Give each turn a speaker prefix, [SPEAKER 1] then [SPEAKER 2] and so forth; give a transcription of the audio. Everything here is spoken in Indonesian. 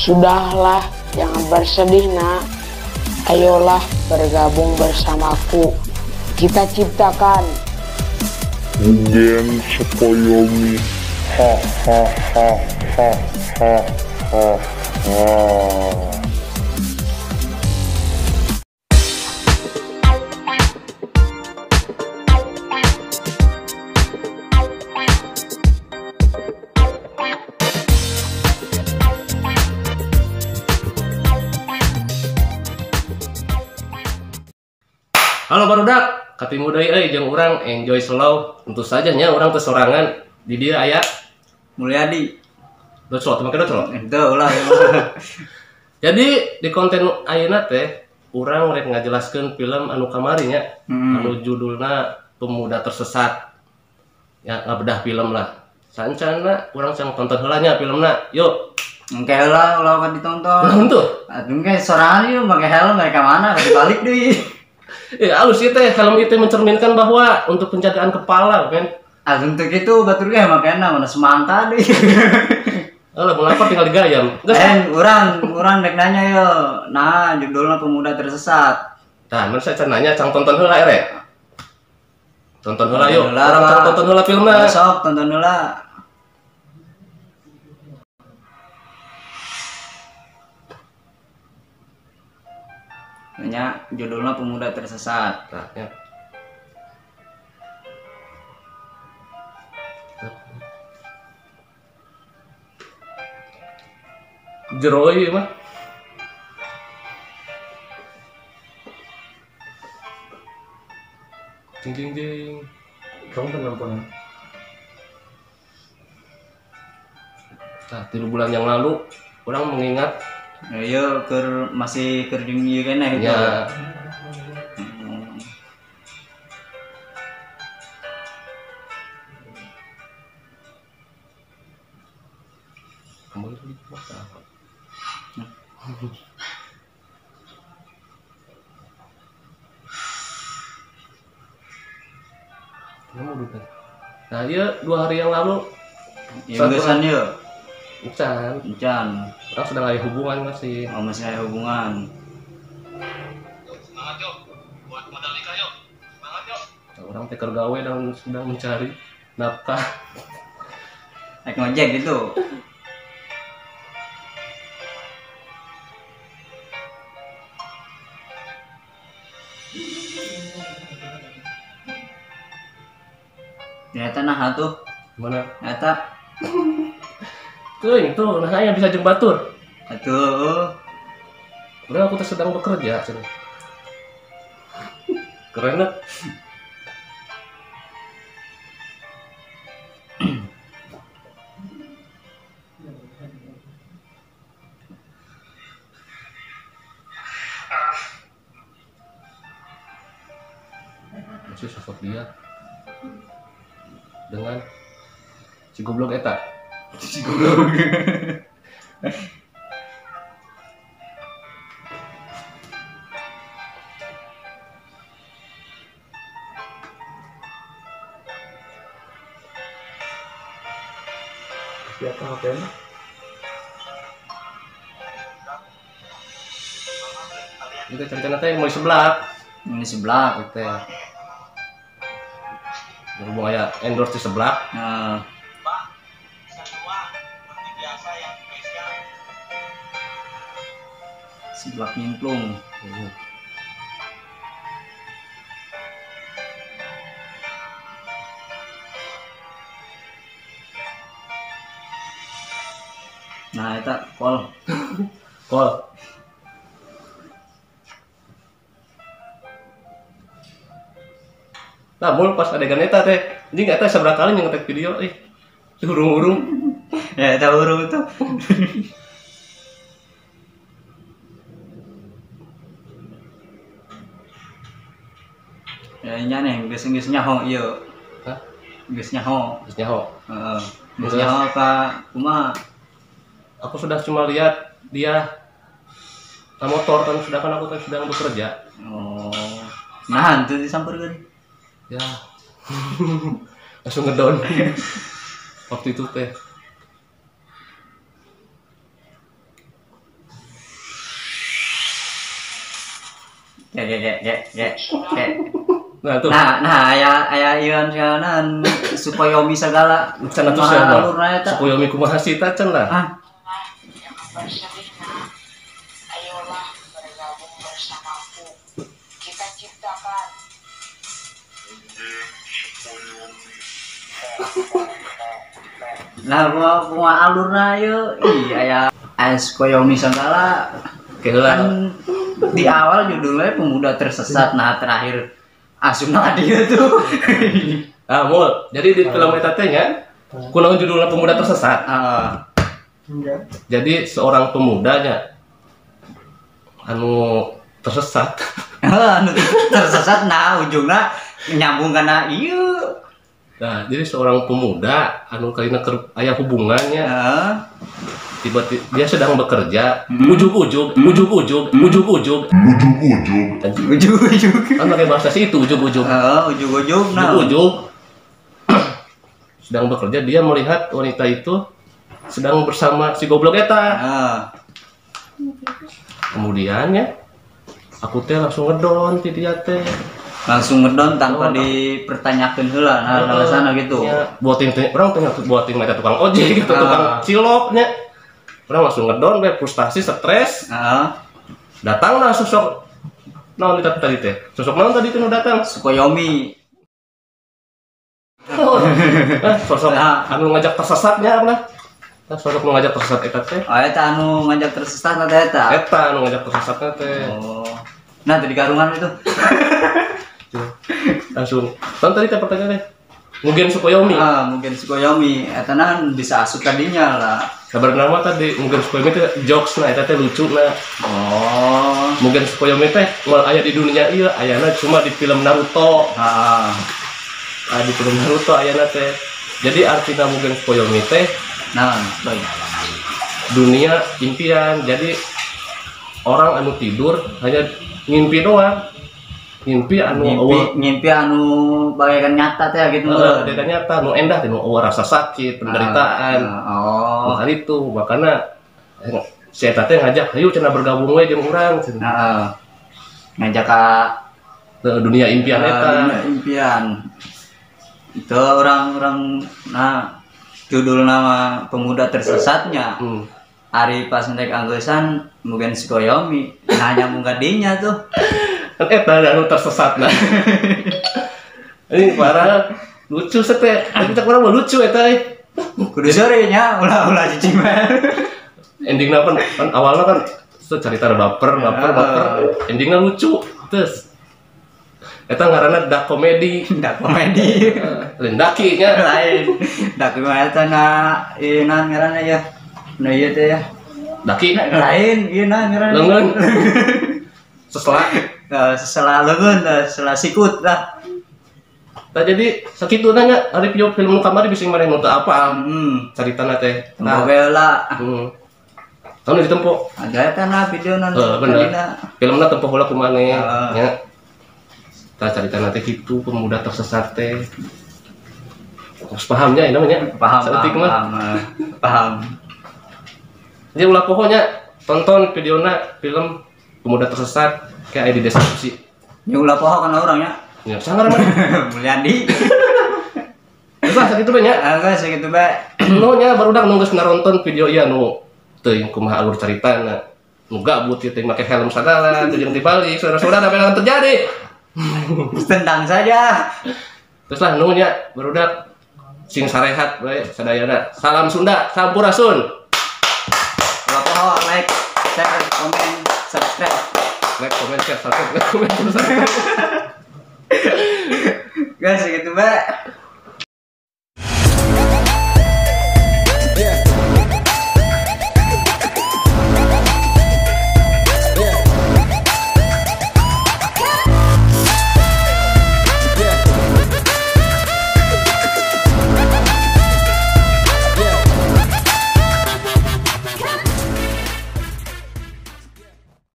[SPEAKER 1] Sudahlah, jangan bersedih nak. Ayolah bergabung bersamaku. Kita ciptakan
[SPEAKER 2] Gen Sekoyomi. Ha ha ha ha ha ha ha.
[SPEAKER 3] Halo barudak, katimu deui jeung urang enjoy slow. Tentu saja nya urang teu sorangan. Di dieu aya
[SPEAKER 4] Mulyadi.
[SPEAKER 3] Docot, make docot.
[SPEAKER 4] Henteu ulah.
[SPEAKER 3] Jadi di konten ayeuna teh urang rek ngajelaskeun film anu kamari nya, anu judulna Pemuda Tersesat. Ya ngabedah film lah. Sancana urang can tonton heula nya filmna. Yuk.
[SPEAKER 4] Engke heula ulah ka ditonton.
[SPEAKER 3] Nah, henteu.
[SPEAKER 4] Atuh engke sorangan ieu make helm mereka mana ka dibalik deui.
[SPEAKER 3] Halus ieu teh film itu mencerminkan bahwa untuk penjagaan kepala kan.
[SPEAKER 4] Atuh teu kitu batur ge makena mana semangka deui.
[SPEAKER 3] Alah mun lapar tinggal digayam.
[SPEAKER 4] Urang rek nanya yo. Nah, judulna Pemuda Tersesat.
[SPEAKER 3] Tah, mun saya nanya cang tonton heula ere. Tonton heula yuk.
[SPEAKER 4] Heula,
[SPEAKER 3] Urang cang tonton heula filmna.
[SPEAKER 4] Sok tonton heula. Nya judulnya Pemuda Tersesat.
[SPEAKER 3] Nah, ya. Jero ieu mah. Ding ding ding. Kamu penonton. Nah, 3 bulan yang lalu orang mengingat
[SPEAKER 4] Ya masih keur di kene gitu.
[SPEAKER 3] ya kamu itu apa? Kamu bukan. Nah, dia 2 hari yang lalu
[SPEAKER 4] Yang gesan yuk.
[SPEAKER 3] Encan, orang sedang ada hubungan masih.
[SPEAKER 4] Oh, masih ada hubungan.
[SPEAKER 3] Semangat yuk, buat modal nikah yuk. Semangat yuk. Orang teker gawe dan sedang mencari nafkah.
[SPEAKER 4] Naik ngojek gitu. Ternyata nah tuh.
[SPEAKER 3] Gimana?
[SPEAKER 4] Ternyata
[SPEAKER 3] Tuh, nah yang bisa jeung batur.
[SPEAKER 4] atuh.
[SPEAKER 3] Udah aku sedang bekerja, cenah. Keren lah. Masih sosok dia dengan si goblok eta.
[SPEAKER 4] Si goblok.
[SPEAKER 3] Siapa HP-nya? Itu cari-cari teh mau di sebelah.
[SPEAKER 4] Ini sebelah.
[SPEAKER 3] Teh. Berhubung aya endorse di sebelah.
[SPEAKER 4] Nah, sebelah nyemplung. Nah, itu kol.
[SPEAKER 3] Kol. Nah, mul pas adegan eta teh, anjing eta seberapa kali ngetek video urung-urung.
[SPEAKER 4] Ya, tahu urung itu. Ya, nya nih, geus nyaho ieu.
[SPEAKER 3] Hah?
[SPEAKER 4] Geus nyaho.
[SPEAKER 3] Geus nyaho.
[SPEAKER 4] Heeh. Geus nyaho ka kumaha?
[SPEAKER 3] Aku sudah cuma lihat dia ke motor kan, sedangkan aku kan sedang bekerja.
[SPEAKER 4] Oh. Nah, itu disamperkeun.
[SPEAKER 3] Ya. Langsung ngedown. Waktu itu teh. Nah tuh.
[SPEAKER 4] Nah, aya ieu sianan Sukoyomi segala.
[SPEAKER 3] Cenah tuh
[SPEAKER 4] Kumaha
[SPEAKER 3] siapa?
[SPEAKER 4] alurna eta?
[SPEAKER 3] Sukoyomi kumaha sita cen lah.
[SPEAKER 4] Ah,
[SPEAKER 1] Yang bersedih nak, ayolah bergabung bersamaku. Kita ciptakan
[SPEAKER 4] nah kumaha alurna ieu? Ih, aya Sukoyomi segala.
[SPEAKER 3] Keheula.
[SPEAKER 4] Kan di awal judulnya Pemuda Tersesat, nah terakhir asumna dia tuh.
[SPEAKER 3] Ah, mul. Jadi di film eta teh nya kunaon judulna Pemuda Tersesat. Jadi seorang pemudanya anu tersesat.
[SPEAKER 4] Anu tersesat nah ujungna nyambung kana ieu.
[SPEAKER 3] Nah, jadi seorang pemuda anu kalina aya hubungannya
[SPEAKER 4] Heeh.
[SPEAKER 3] tiba-tiba dia sedang bekerja ujug-ujug
[SPEAKER 4] Ujug-ujug.
[SPEAKER 3] kan pakai bahasa situ ujug-ujug
[SPEAKER 4] Ujug-ujug nah.
[SPEAKER 3] ujug-ujug sedang bekerja dia melihat wanita itu sedang bersama si goblok eta.
[SPEAKER 4] Heeh.
[SPEAKER 3] Kemudiannya aku teh langsung ngedon ti dia teh.
[SPEAKER 4] Langsung ngedon tanpa dipertanyakan heula nah alasanna gitu.
[SPEAKER 3] Ya, buatin orang tanya buatin mata tukang ojek gitu, tukang ciloknya. Orang langsung ngedon, frustasi, stres.
[SPEAKER 4] Heeh.
[SPEAKER 3] Datanglah sosok naon tadi teh. Sosok naon tadi teh nu datang?
[SPEAKER 4] Sukoyomi.
[SPEAKER 3] Sosok anu ngajak tersesatnya apa? Nah, sosok nu ngajak tersesat eta teh.
[SPEAKER 4] Oh, eta anu ngajak tersesat eta.
[SPEAKER 3] Eta anu ngajak tersesatnya teh.
[SPEAKER 4] Oh. Nah, tadi karungan itu.
[SPEAKER 3] Langsung. Naon tadi teh pertanyaannya? Mugen Sukoyomi.
[SPEAKER 4] Mungkin Sukoyomi eta nan bisa asup kadinya lah.
[SPEAKER 3] Kabar nama tadi Mugen Sukoyomi teh jokes na eta teh lucu na.
[SPEAKER 4] Oh.
[SPEAKER 3] Mugen Sukoyomi teh moal aya di dunia ieu ayana cuma di film Naruto. Di film Naruto ayana teh. Jadi artina Mugen Sukoyomi teh
[SPEAKER 4] Nah, baik.
[SPEAKER 3] dunia impian. Jadi orang anu tidur hanya ngimpi doang. Ngimpi
[SPEAKER 4] anu bagaikan nyata teh gitu.
[SPEAKER 3] Bagaikan nyata nu endah teh nu rasa sakit, penderitaan. Maka itu makanya si eta teh ngajak, "Ayo cenah bergabung we jeung urang."
[SPEAKER 4] Ngajak ka
[SPEAKER 3] dunia impian eta.
[SPEAKER 4] Dunia impian. Itu orang-orang judul nama Pemuda Tersesatnya. Ari pas ndek anggesan Mugen Sukoyomi nanya mung dinya tuh.
[SPEAKER 3] Kan eta anu tersesat nah. Ini parah lucu teh. Kita kurang mah lucu eta.
[SPEAKER 4] Kudu sore nya ulah cicing mah.
[SPEAKER 3] Endingna kan awalnya kan cerita baper. Endingnya lucu. Terus eta ngaranna dark comedy. Lain daki nya.
[SPEAKER 4] Lain. Daki mah eta na ieunan ngaranna ya. Nah ieu teh ya.
[SPEAKER 3] Daki
[SPEAKER 4] lain ieu na ngaranna.
[SPEAKER 3] Leungeun. Sesela
[SPEAKER 4] leungeun, sesela sikut lah.
[SPEAKER 3] Tah jadi sakitu nanya ari film nu kamari bisi maneh nu teu apal. Caritana teh.
[SPEAKER 4] Tempo heula.
[SPEAKER 3] Tahun ditempo.
[SPEAKER 4] Ada eta na video na.
[SPEAKER 3] Bener. Filmna tempo heula kumaneh nya. Tah caritana teh kitu pemuda tersesat teh. Harus pahamnya ini namanya.
[SPEAKER 4] Paham.
[SPEAKER 3] Jadi ulah pokoknya tonton videona film Pemuda Tersesat kayak di deskripsi.
[SPEAKER 4] Ya ulah poho kana orangnya.
[SPEAKER 3] Ya sangar mah.
[SPEAKER 4] Mulyadi.
[SPEAKER 3] Terus sakitu bae nya.
[SPEAKER 4] Sakitu bae.
[SPEAKER 3] Nu nya barudak nu geus naronton video ieu nu teuing kumaha alur caritana. Nu gabut ieu teh make helm sagala, teu jeung dibalik, saudara-saudara apa yang akan terjadi?
[SPEAKER 4] Tendang saja.
[SPEAKER 3] Terus lah nu nya barudak sing sarehat bae sadayana. Salam Sunda, sampurasun.
[SPEAKER 4] Ulah poho like, share, komen, subscribe.
[SPEAKER 3] Like, comment, share, subscribe, comment, subscribe.
[SPEAKER 4] Guys, segitu bae.